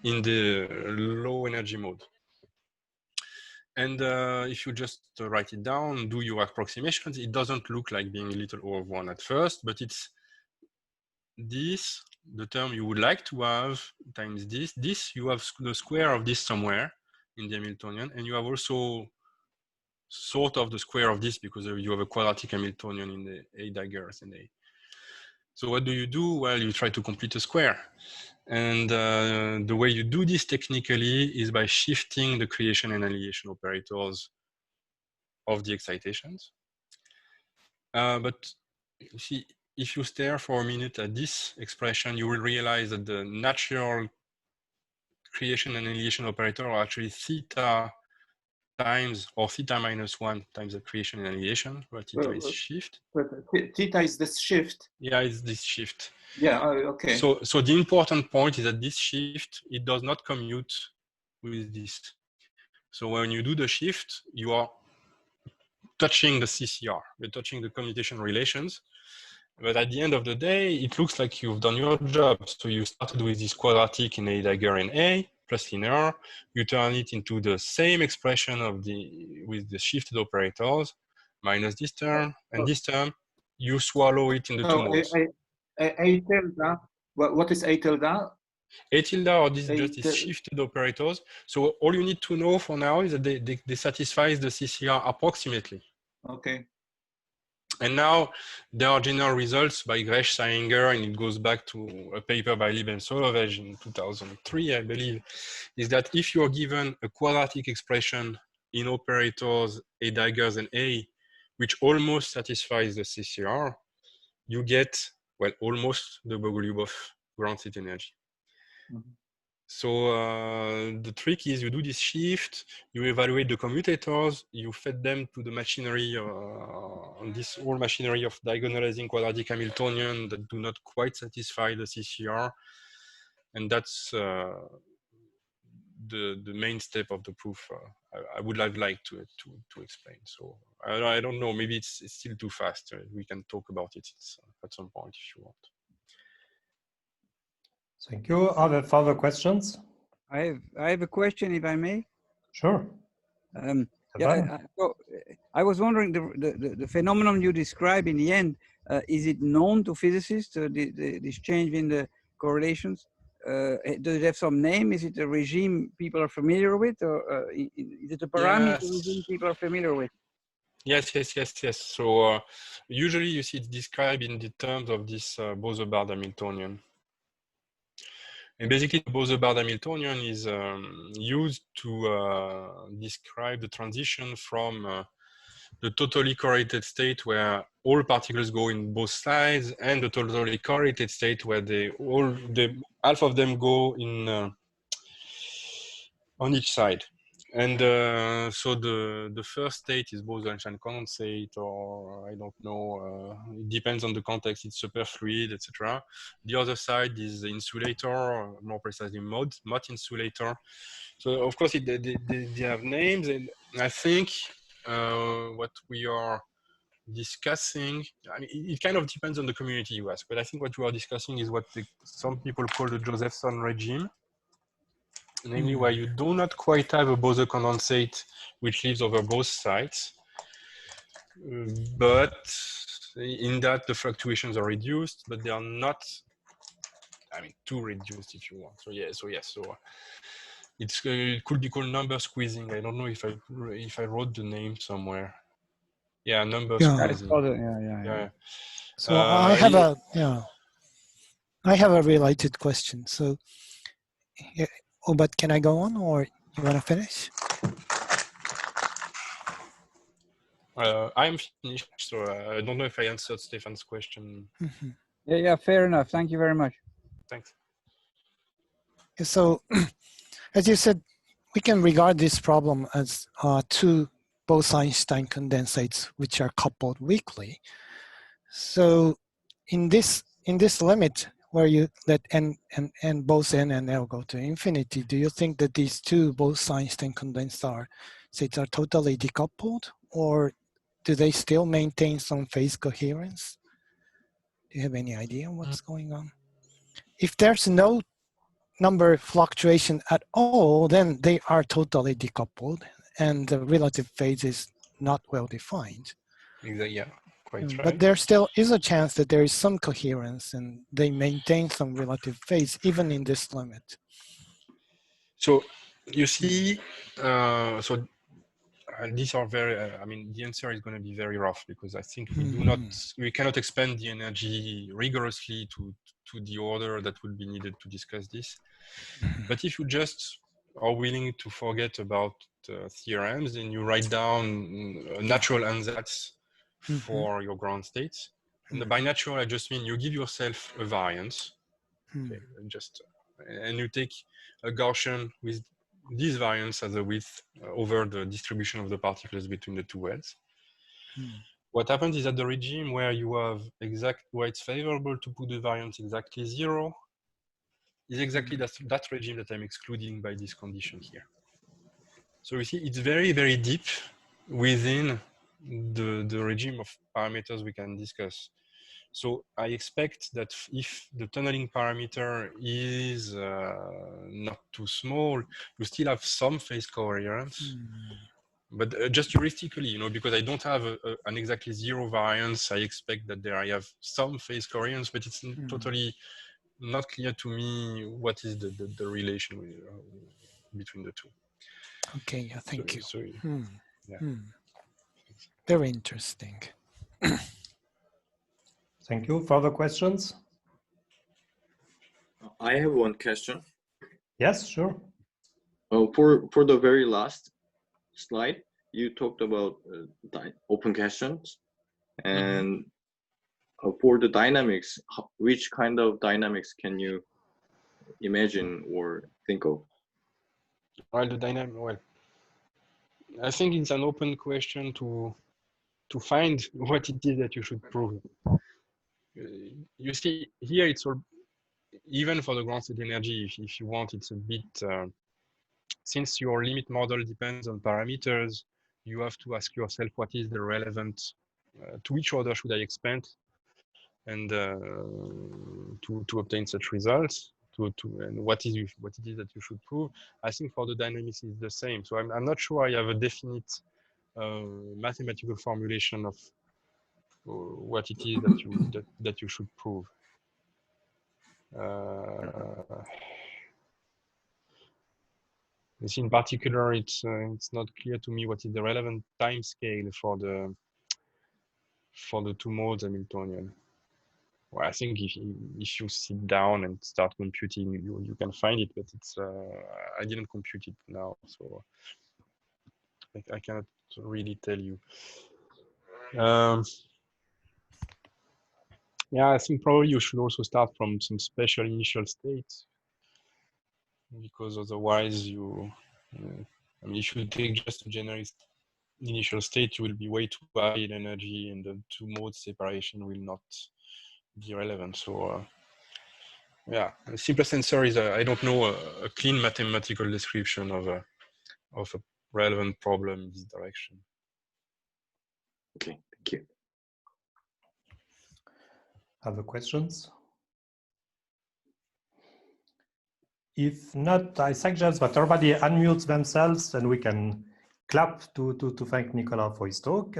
in the low energy mode. And if you just write it down, do your approximations, it doesn't look like being little O of 1 at first, but it's this, the term you would like to have, times this. This, you have the square of this somewhere in the Hamiltonian, and you have also sort of the square of this because you have a quadratic Hamiltonian in the A daggers in A. So what do? Well, you try to complete a square. And the way you do this technically is by shifting the creation and annihilation operators of the excitations. But you see, if you stare for a minute at this expression, you will realize that the natural creation and annihilation operator are actually theta times or theta minus 1 times the creation and annihilation, where theta is shift. Theta is this shift. Yeah, it's this shift. Yeah, okay. So the important point is that this shift, it does not commute with this. So when you do the shift, you are touching the CCR, you're touching the commutation relations. But at the end of the day, it looks like you've done your job. So you started with this quadratic in A dagger in A plus linear. You turn it into the same expression with the shifted operators minus this term and this term. You swallow it in the two modes. A tilde. What is A tilde? A tilde are just these shifted operators. So all you need to know for now is that they satisfy the CCR approximately. Okay. And now there are general results by Gresh, Seinger, and it goes back to a paper by Lieb and Solovej in 2003, I believe, is that if you're given a quadratic expression in operators A daggers and A, which almost satisfies the CCR, you get, well, almost the Bogoliubov ground state energy. Mm-hmm. So the trick is you do this shift, you evaluate the commutators, you fed them to the machinery, this whole machinery of diagonalizing quadratic Hamiltonian that do not quite satisfy the CCR. And that's the main step of the proof. I would have liked to explain. So I don't know, maybe it's still too fast. We can talk about it at some point if you want. Thank you. Are there further questions? I have a question, if I may. Sure. So I was wondering, the phenomenon you describe in the end, is it known to physicists, this change in the correlations? Does it have some name? Is it a regime people are familiar with, or is it a parameter regime people are familiar with? Yes. So usually you see it described in the terms of this Bose-Hubbard Hamiltonian. And basically, the Bose-Hubbard Hamiltonian is used to describe the transition from the totally correlated state where all particles go in both sides, and the totally correlated state where half of them go in on each side. And so the first state is Bose-Einstein condensate, or I don't know, it depends on the context, it's superfluid, etc. The other side is the insulator, or more precisely mott insulator. So of course they have names, and I think what we are discussing, I mean, it kind of depends on the community you ask, but I think what we are discussing is what some people call the Josephson regime. Namely, where you do not quite have a Bose condensate which lives over both sides, but in that the fluctuations are reduced, but they are not, I mean, too reduced if you want. So it could be called number squeezing. I don't know if I wrote the name somewhere. Yeah, number squeezing. Yeah. So I have a related question. So. Oh, but can I go on, or you want to finish? I'm finished, so I don't know if I answered Stefan's question. Mm-hmm. Yeah, fair enough. Thank you very much. Thanks. So, as you said, we can regard this problem as two Bose-Einstein condensates which are coupled weakly. So, in this limit, where you let n both n and l go to infinity, do you think that these two Bose-Einstein condensates are totally decoupled, or do they still maintain some phase coherence? Do you have any idea what's going on? If there's no number fluctuation at all, then they are totally decoupled, and the relative phase is not well defined. Exactly, yeah. Quite right. But there still is a chance that there is some coherence and they maintain some relative phase even in this limit. So you see, these are very, I mean, the answer is going to be very rough, because I think we cannot expand the energy rigorously to the order that would be needed to discuss this. But if you just are willing to forget about theorems, then you write down a natural ansatz for your ground states. And by natural, I just mean you give yourself a variance, okay, and you take a Gaussian with this variance as a width over the distribution of the particles between the two wells. What happens is that the regime where you have where it's favorable to put the variance exactly 0 is exactly that regime that I'm excluding by this condition here. So you see, it's very, very deep within the regime of parameters we can discuss. So I expect that if the tunneling parameter is not too small, you still have some phase coherence. But just heuristically, because I don't have an exactly 0 variance, I expect that I have some phase coherence, but it's totally not clear to me what is the relation between the two. Okay, yeah, thank you. So, yeah. Very interesting. Thank you. Further questions? I have one question. Yes, sure. For the very last slide, you talked about open questions, and for the dynamics, which kind of dynamics can you imagine or think of? Well, the dynamic. Well, I think it's an open question to find what it is that you should prove. You see, here it's all, even for the ground state energy, if you want, it's a bit, since your limit model depends on parameters, you have to ask yourself what is the relevant, to which order should I expand, and to obtain such results, and what it is that you should prove. I think for the dynamics it's the same. So I'm not sure I have a definite mathematical formulation of what it is that you that you should prove. In particular, it's not clear to me what is the relevant time scale for the two modes Hamiltonian. Well, I think if you sit down and start computing, you can find it, but it's I didn't compute it now, so I cannot really tell you. Yeah, I think probably you should also start from some special initial states, because otherwise I mean, if you take just a generic initial state, you will be way too high in energy, and the two mode separation will not be relevant. So yeah, the simplest answer is I don't know a clean mathematical description of a relevant problem in this direction. Okay, thank you. Other questions? If not, I suggest that everybody unmutes themselves and we can clap to thank Nicolas for his talk.